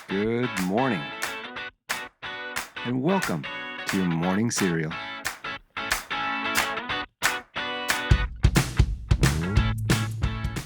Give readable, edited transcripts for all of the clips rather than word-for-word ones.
Good morning, and welcome to your morning cereal.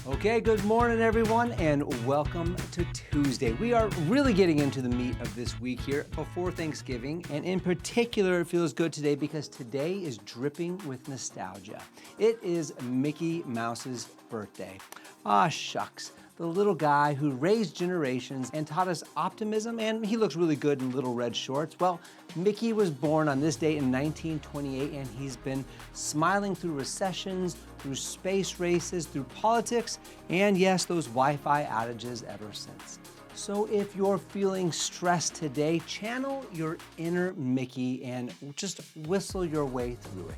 Okay, good morning, everyone, and welcome to Tuesday. We are really getting into the meat of this week here before Thanksgiving, and in particular, it feels good today because today is dripping with nostalgia. It is Mickey Mouse's birthday. Ah, shucks. The little guy who raised generations and taught us optimism, and he looks really good in little red shorts. Well, Mickey was born on this date in 1928, and he's been smiling through recessions, through space races, through politics, and yes, those Wi-Fi outages ever since. So if you're feeling stressed today, channel your inner Mickey and just whistle your way through it.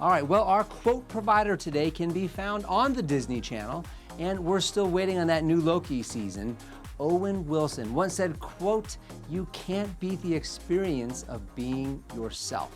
All right, well, our quote provider today can be found on the Disney Channel, and we're still waiting on that new Loki season. Owen Wilson once said, quote, "You can't beat the experience of being yourself."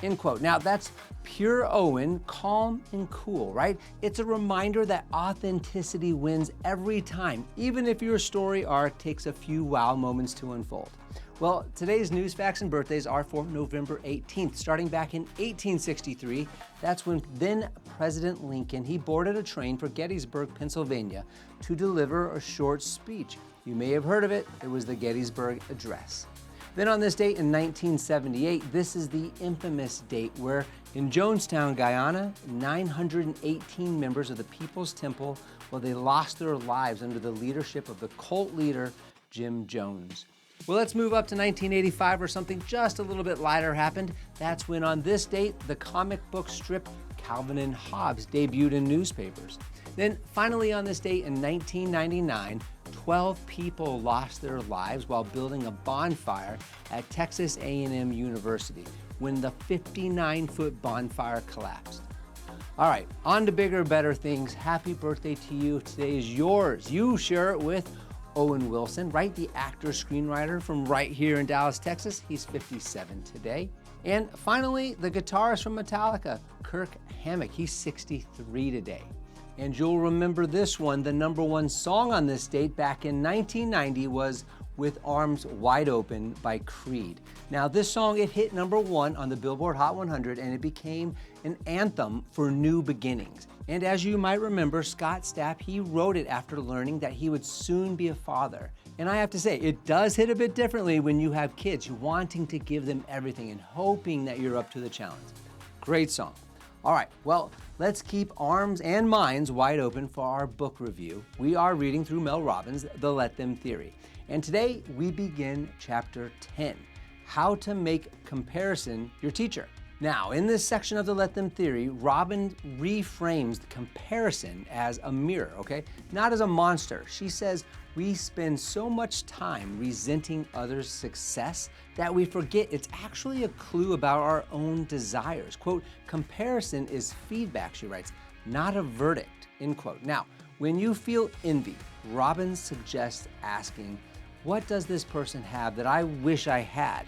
End quote. Now that's pure Owen, calm and cool, right? It's a reminder that authenticity wins every time, even if your story arc takes a few wow moments to unfold. Well, today's news, facts, and birthdays are for November 18th. Starting back in 1863, that's when then President Lincoln, he boarded a train for Gettysburg, Pennsylvania to deliver a short speech. You may have heard of it. It was the Gettysburg Address. Then on this date in 1978, this is the infamous date where in Jonestown, Guyana, 918 members of the People's Temple, well, they lost their lives under the leadership of the cult leader, Jim Jones. Well, let's move up to 1985 where something just a little bit lighter happened. That's when on this date, the comic book strip Calvin and Hobbes debuted in newspapers. Then finally on this date in 1999, 12 people lost their lives while building a bonfire at Texas A&M University when the 59-foot bonfire collapsed. All right, on to bigger, better things. Happy birthday to you. Today is yours. You share it with Owen Wilson, right? The actor, screenwriter from right here in Dallas, Texas. He's 57 today. And finally, the guitarist from Metallica, Kirk Hammett. He's 63 today. And you'll remember this one, the number one song on this date back in 1990 was With Arms Wide Open by Creed. Now this song, it hit number one on the Billboard Hot 100 and it became an anthem for new beginnings. And as you might remember, Scott Stapp, he wrote it after learning that he would soon be a father. And I have to say, it does hit a bit differently when you have kids, wanting to give them everything and hoping that you're up to the challenge. Great song. All right, well, let's keep arms and minds wide open for our book review. We are reading through Mel Robbins' The Let Them Theory. And today we begin chapter 10, How to Make Comparison Your Teacher. Now, in this section of the Let Them Theory, Robin reframes the comparison as a mirror, okay? Not as a monster. She says we spend so much time resenting others' success that we forget it's actually a clue about our own desires. Quote, comparison is feedback, she writes, not a verdict, end quote. Now, when you feel envy, Robin suggests asking, what does this person have that I wish I had?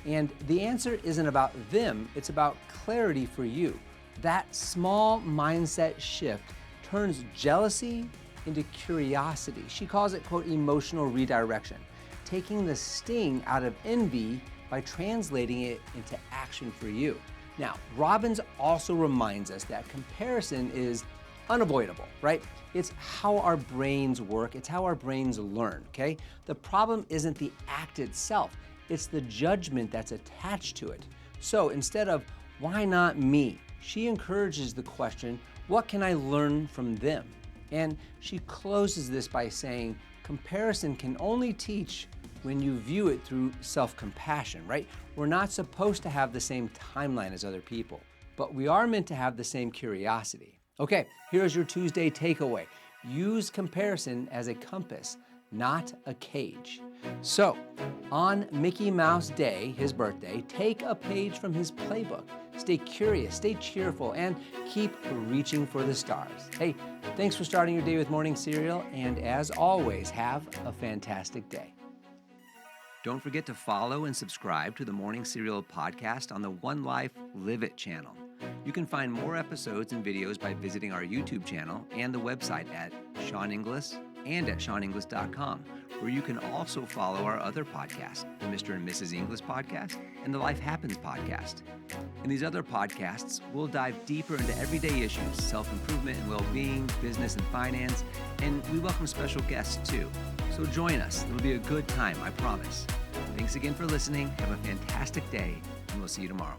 And the answer isn't about them, it's about clarity for you. That small mindset shift turns jealousy into curiosity. She calls it, quote, emotional redirection, taking the sting out of envy by translating it into action for you. Now, Robbins also reminds us that comparison is unavoidable, right? It's how our brains work, it's how our brains learn, okay? The problem isn't the act itself, it's the judgment that's attached to it. So instead of, why not me? She encourages the question, what can I learn from them? And she closes this by saying, comparison can only teach when you view it through self-compassion, right? We're not supposed to have the same timeline as other people, but we are meant to have the same curiosity. Okay, here's your Tuesday takeaway. Use comparison as a compass, not a cage. So, on Mickey Mouse Day, his birthday, take a page from his playbook. Stay curious, stay cheerful, and keep reaching for the stars. Hey, thanks for starting your day with morning cereal, and as always, have a fantastic day. Don't forget to follow and subscribe to the Morning Cereal podcast on the One Life Live It channel. You can find more episodes and videos by visiting our YouTube channel and the website at Sean Inglis and at SeanInglis.com, where you can also follow our other podcasts, the Mr. and Mrs. English podcast and the Life Happens podcast. In these other podcasts, we'll dive deeper into everyday issues, self-improvement and well-being, business and finance, and we welcome special guests too. So join us. It'll be a good time, I promise. Thanks again for listening. Have a fantastic day, and we'll see you tomorrow.